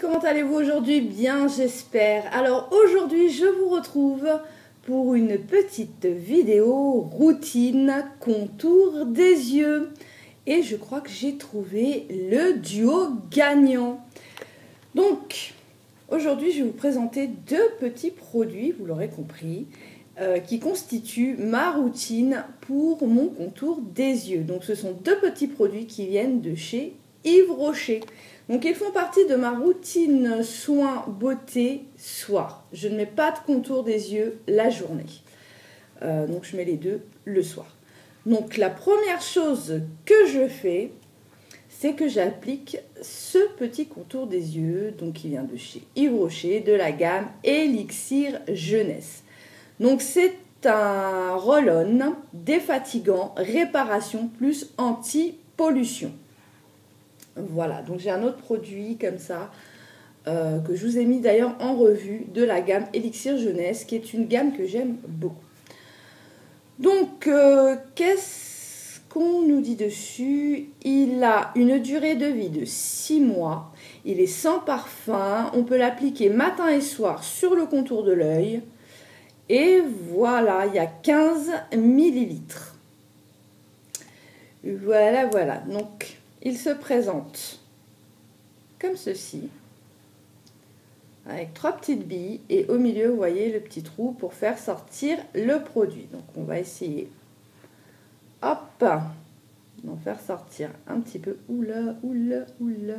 comment allez-vous aujourd'hui? Bien, j'espère. Alors aujourd'hui, je vous retrouve pour une petite vidéo routine contour des yeux. Et je crois que j'ai trouvé le duo gagnant. Donc, aujourd'hui, je vais vous présenter deux petits produits, vous l'aurez compris, qui constituent ma routine pour mon contour des yeux. Donc, ce sont deux petits produits qui viennent de chez Yves Rocher. Donc, ils font partie de ma routine soins beauté soir. Je ne mets pas de contour des yeux la journée. Donc, je mets les deux le soir. Donc, la première chose que je fais, c'est que j'applique ce petit contour des yeux, donc qui vient de chez Yves Rocher, de la gamme Elixir Jeunesse. Donc, c'est un roll-on défatigant, réparation plus anti-pollution. Voilà, donc j'ai un autre produit comme ça, que je vous ai mis d'ailleurs en revue, de la gamme Elixir Jeunesse, qui est une gamme que j'aime beaucoup. Donc, qu'est-ce qu'on nous dit dessus? Il a une durée de vie de 6 mois, il est sans parfum, on peut l'appliquer matin et soir sur le contour de l'œil. Et voilà, il y a 15 millilitres. Voilà, voilà, donc il se présente comme ceci, avec 3 petites billes, et au milieu, vous voyez le petit trou pour faire sortir le produit. Donc, on va essayer, hop, d'en faire sortir un petit peu. Oula, oula, oula.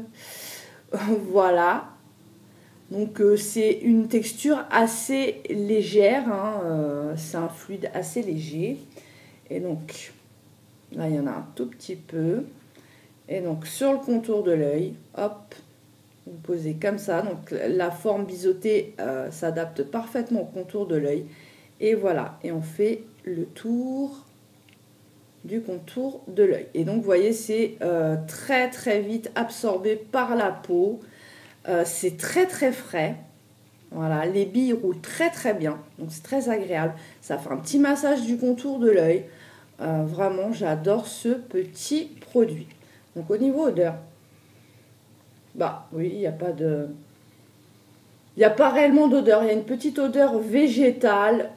Voilà. Donc, c'est une texture assez légère, hein, c'est un fluide assez léger. Et donc, là, il y en a un tout petit peu. Et donc, sur le contour de l'œil, hop, vous posez comme ça. Donc, la forme biseautée s'adapte parfaitement au contour de l'œil. Et voilà, et on fait le tour du contour de l'œil. Et donc, vous voyez, c'est très, très vite absorbé par la peau. C'est très, très frais. Voilà, les billes roulent très, très bien. Donc, c'est très agréable. Ça fait un petit massage du contour de l'œil. Vraiment, j'adore ce petit produit. Donc, au niveau odeur, bah oui, il n'y a pas de... Il n'y a pas réellement d'odeur. Il y a une petite odeur végétale,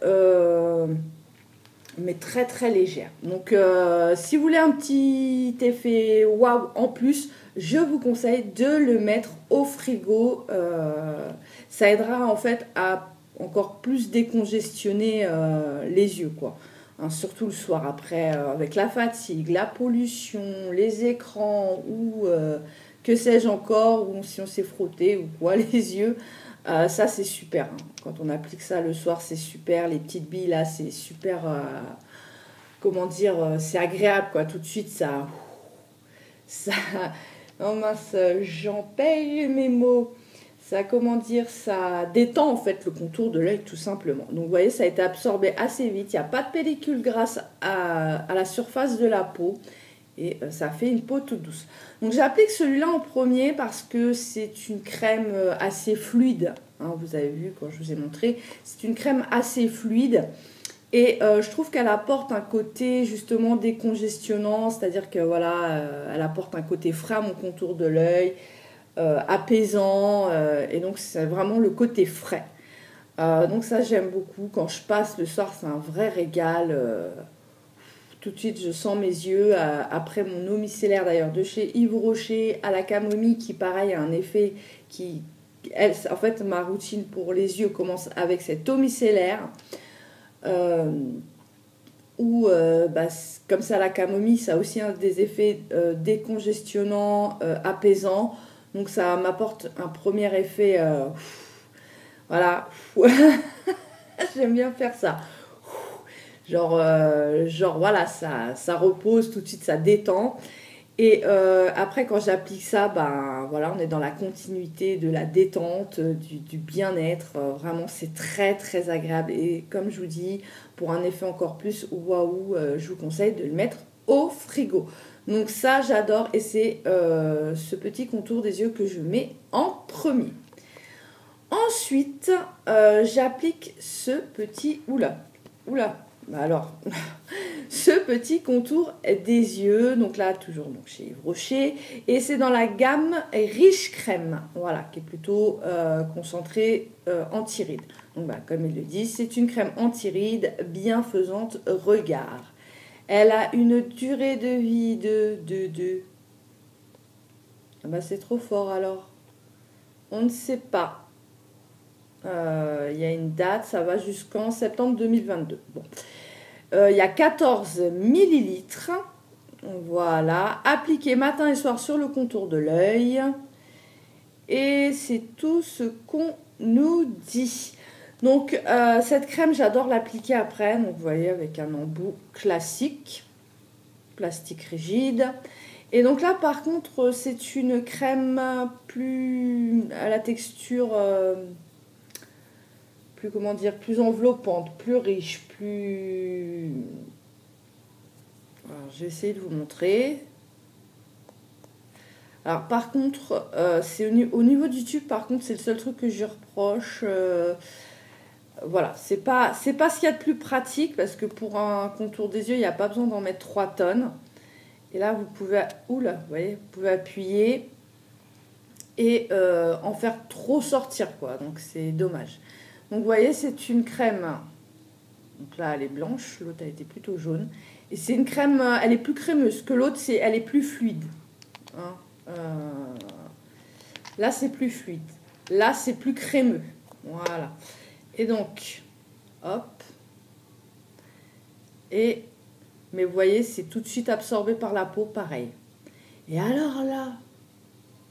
mais très très légère. Donc, si vous voulez un petit effet waouh en plus, je vous conseille de le mettre au frigo. Ça aidera en fait à encore plus décongestionner les yeux, quoi. Hein, surtout le soir après, avec la fatigue, la pollution, les écrans ou que sais-je encore, ou si on s'est frotté ou quoi, les yeux. Ça, c'est super. Hein. Quand on applique ça le soir, c'est super. Les petites billes, là, c'est super... comment dire, c'est agréable, quoi. Tout de suite, ça... Oh mince, j'en paye mes mots. Ça, comment dire, ça détend, en fait, le contour de l'œil, tout simplement. Donc, vous voyez, ça a été absorbé assez vite. Il n'y a pas de pellicule grasse à la surface de la peau. Et ça fait une peau toute douce. Donc j'applique celui-là en premier parce que c'est une crème assez fluide. Hein, vous avez vu quand je vous ai montré. C'est une crème assez fluide. Et je trouve qu'elle apporte un côté justement décongestionnant. C'est-à-dire que voilà, elle apporte un côté frais à mon contour de l'œil, apaisant. Et donc c'est vraiment le côté frais. Donc ça j'aime beaucoup. Quand je passe le soir, c'est un vrai régal. Tout de suite, je sens mes yeux. Après mon eau micellaire d'ailleurs de chez Yves Rocher à la camomille qui pareil a un effet qui... en fait, ma routine pour les yeux commence avec cette eau micellaire. Comme ça la camomille, ça a aussi des effets décongestionnants, apaisants. Donc ça m'apporte un premier effet... voilà. J'aime bien faire ça. Genre voilà, ça repose tout de suite, ça détend. Et après, quand j'applique ça, ben voilà, on est dans la continuité de la détente, du bien-être. Vraiment, c'est très très agréable. Et comme je vous dis, pour un effet encore plus waouh, je vous conseille de le mettre au frigo. Donc ça, j'adore. Et c'est ce petit contour des yeux que je mets en premier. Ensuite, j'applique ce petit... Oula. Bah alors, ce petit contour des yeux. Donc là, toujours donc, chez Yves Rocher. Et c'est dans la gamme Riche Crème, voilà, qui est plutôt concentrée anti-rides. Donc bah, comme ils le disent, c'est une crème anti-rides bienfaisante regard. Elle a une durée de vie de... Ah bah, c'est trop fort alors. On ne sait pas. Il y a une date, ça va jusqu'en septembre 2022. Bon. Il y a 14 millilitres. Voilà. Appliqué matin et soir sur le contour de l'œil. Et c'est tout ce qu'on nous dit. Donc, cette crème, j'adore l'appliquer après. Donc, vous voyez, avec un embout classique. Plastique rigide. Et donc là, par contre, c'est une crème plus à la texture... plus, comment dire, plus enveloppante, plus riche, plus... Alors, je vais essayer de vous montrer. Alors, par contre, c'est au niveau du tube, par contre, c'est le seul truc que je reproche. Voilà, c'est pas ce qu'il y a de plus pratique, parce que pour un contour des yeux, il n'y a pas besoin d'en mettre 3 tonnes. Et là, vous pouvez... Oula, vous voyez, vous pouvez appuyer et en faire trop sortir, quoi. Donc, c'est dommage. Donc, vous voyez, c'est une crème. Donc là, elle est blanche. L'autre, elle était plutôt jaune. Et c'est une crème, elle est plus crémeuse que l'autre. Elle est plus fluide. Hein, là, c'est plus fluide. Là, c'est plus crémeux. Voilà. Et donc, hop. Mais vous voyez, c'est tout de suite absorbé par la peau, pareil. Et alors là...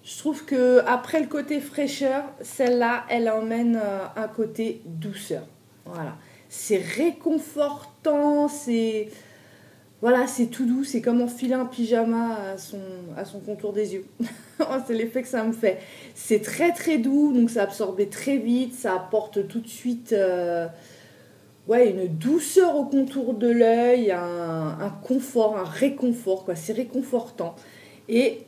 Je trouve que après le côté fraîcheur, celle-là, elle emmène un côté douceur. Voilà. C'est réconfortant, c'est... Voilà, c'est tout doux, c'est comme enfiler un pyjama à son contour des yeux. C'est l'effet que ça me fait. C'est très très doux, donc ça absorbe très vite, ça apporte tout de suite une douceur au contour de l'œil, un confort, un réconfort, quoi. C'est réconfortant. Et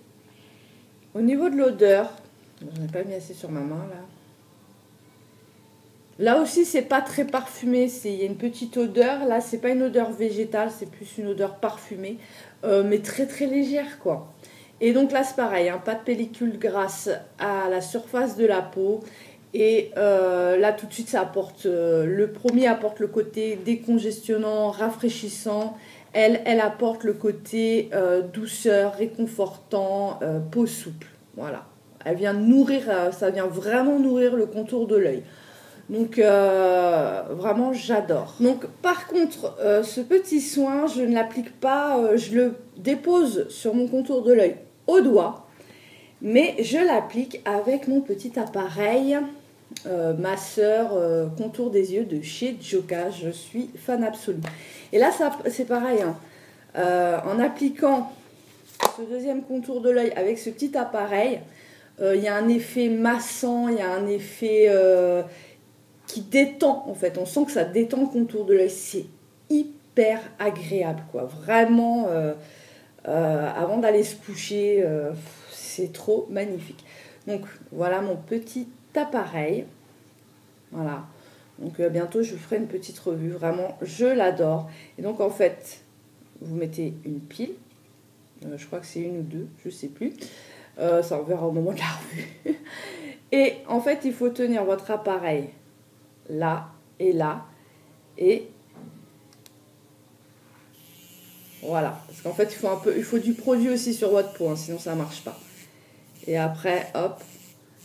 au niveau de l'odeur, j'en ai pas mis assez sur ma main là. Là aussi, c'est pas très parfumé, il y a une petite odeur. Là, c'est pas une odeur végétale, c'est plus une odeur parfumée, mais très très légère, quoi. Et donc là, c'est pareil, hein, pas de pellicule grasse à la surface de la peau. Et là, tout de suite, ça apporte... le premier apporte le côté décongestionnant, rafraîchissant. Elle apporte le côté douceur, réconfortant, peau souple. Voilà. Elle vient nourrir, ça vient vraiment nourrir le contour de l'œil. Donc, vraiment, j'adore. Donc, par contre, ce petit soin, je ne l'applique pas, je le dépose sur mon contour de l'œil au doigt. Mais je l'applique avec mon petit appareil masseur contour des yeux de chez Joca. Je suis fan absolue. Et là, c'est pareil. Hein. En appliquant ce deuxième contour de l'œil avec ce petit appareil, il y a un effet massant, il y a un effet qui détend en fait. On sent que ça détend le contour de l'œil. C'est hyper agréable, quoi. Vraiment, avant d'aller se coucher, c'est trop magnifique. Donc voilà mon petit appareil. Voilà. Donc bientôt je vous ferai une petite revue. Vraiment, je l'adore. Et donc en fait, vous mettez une pile. Je crois que c'est une ou deux, je sais plus. Ça on verra au moment de la revue. Et en fait, il faut tenir votre appareil là et là. Et voilà. Parce qu'en fait, il faut du produit aussi sur votre peau, hein, sinon ça ne marche pas. Et après, hop.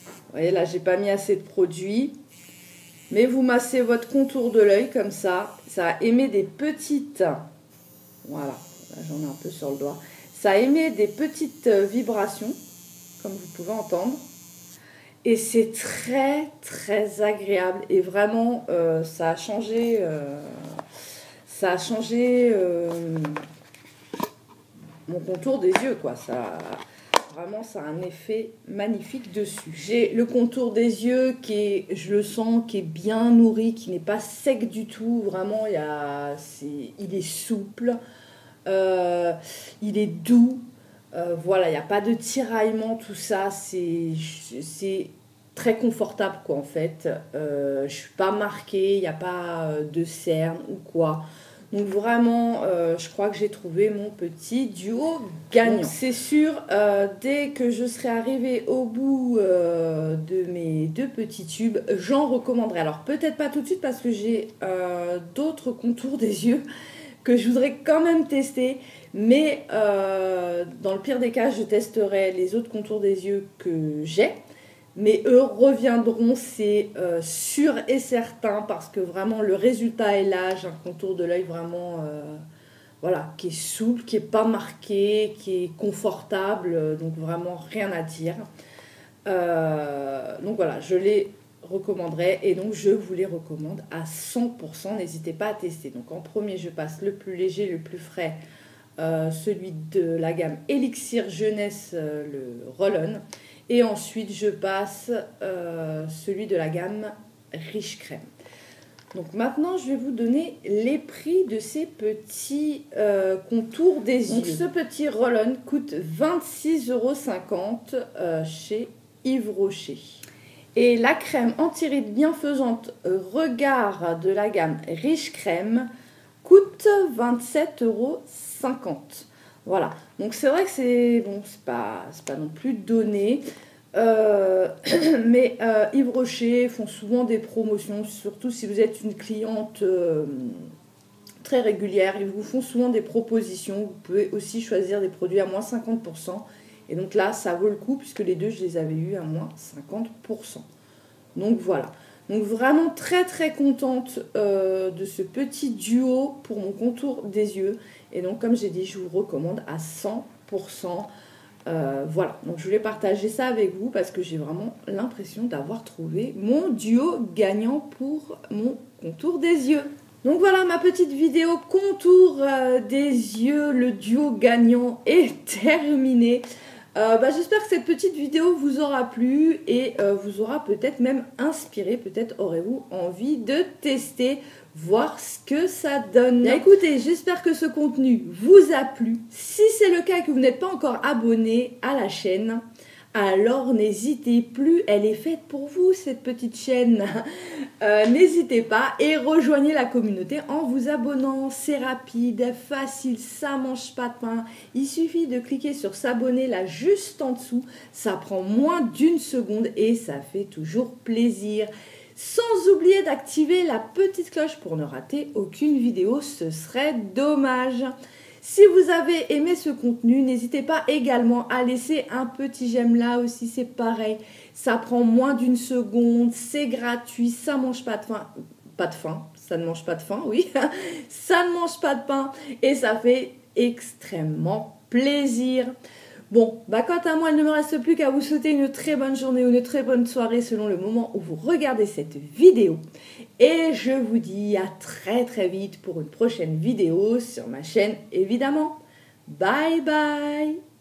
Vous voyez, là, j'ai pas mis assez de produit. Mais vous massez votre contour de l'œil comme ça. Ça émet des petites... Voilà. Là, j'en ai un peu sur le doigt. Ça émet des petites vibrations, comme vous pouvez entendre. Et c'est très, très agréable. Et vraiment, ça a changé... mon contour des yeux, quoi. Vraiment, ça a un effet magnifique dessus. J'ai le contour des yeux je le sens, qui est bien nourri, qui n'est pas sec du tout. Vraiment, il est souple, il est doux. Voilà, il n'y a pas de tiraillement, tout ça. C'est très confortable, quoi, en fait. Je ne suis pas marquée, il n'y a pas de cerne ou quoi. Donc vraiment, je crois que j'ai trouvé mon petit duo gagnant. C'est sûr, dès que je serai arrivée au bout de mes 2 petits tubes, j'en recommanderai. Alors peut-être pas tout de suite parce que j'ai d'autres contours des yeux que je voudrais quand même tester. Mais dans le pire des cas, je testerai les autres contours des yeux que j'ai. Mais eux reviendront, c'est sûr et certain, parce que vraiment le résultat est là. J'ai un contour de l'œil vraiment voilà, qui est souple, qui n'est pas marqué, qui est confortable, donc vraiment rien à dire. Donc voilà, je les recommanderais et donc je vous les recommande à 100%. N'hésitez pas à tester. Donc en premier, je passe le plus léger, le plus frais, celui de la gamme Elixir Jeunesse, le Roll-On. Et ensuite, je passe celui de la gamme Riche Crème. Donc maintenant, je vais vous donner les prix de ces petits contours des yeux. Donc ce petit roll-on coûte 26,50 € chez Yves Rocher. Et la crème anti-rides bienfaisante Regard de la gamme Riche Crème coûte 27,50 €. Voilà, donc c'est vrai que c'est bon, c'est pas non plus donné, mais Yves Rocher font souvent des promotions, surtout si vous êtes une cliente très régulière, ils vous font souvent des propositions. Vous pouvez aussi choisir des produits à moins 50%, et donc là ça vaut le coup puisque les deux je les avais eus à moins 50%. Donc voilà. Donc vraiment très très contente de ce petit duo pour mon contour des yeux. Et donc comme j'ai dit, je vous recommande à 100%. Voilà, donc je voulais partager ça avec vous parce que j'ai vraiment l'impression d'avoir trouvé mon duo gagnant pour mon contour des yeux. Donc voilà, ma petite vidéo contour des yeux, le duo gagnant est terminée. J'espère que cette petite vidéo vous aura plu et vous aura peut-être même inspiré. Peut-être aurez-vous envie de tester, voir ce que ça donne. Bien, écoutez, j'espère que ce contenu vous a plu. Si c'est le cas et que vous n'êtes pas encore abonné à la chaîne, alors n'hésitez plus, elle est faite pour vous cette petite chaîne. N'hésitez pas et rejoignez la communauté en vous abonnant. C'est rapide, facile, ça mange pas de pain. Il suffit de cliquer sur s'abonner là juste en dessous. Ça prend moins d'1 seconde et ça fait toujours plaisir. Sans oublier d'activer la petite cloche pour ne rater aucune vidéo, ce serait dommage. Si vous avez aimé ce contenu, n'hésitez pas également à laisser un petit j'aime là aussi, c'est pareil. Ça prend moins d'1 seconde, c'est gratuit, ça mange pas de faim. Pas de faim, ça ne mange pas de faim, oui. Ça ne mange pas de pain et ça fait extrêmement plaisir. Bon, quant à moi, il ne me reste plus qu'à vous souhaiter une très bonne journée ou une très bonne soirée selon le moment où vous regardez cette vidéo. Et je vous dis à très très vite pour une prochaine vidéo sur ma chaîne évidemment. Bye bye!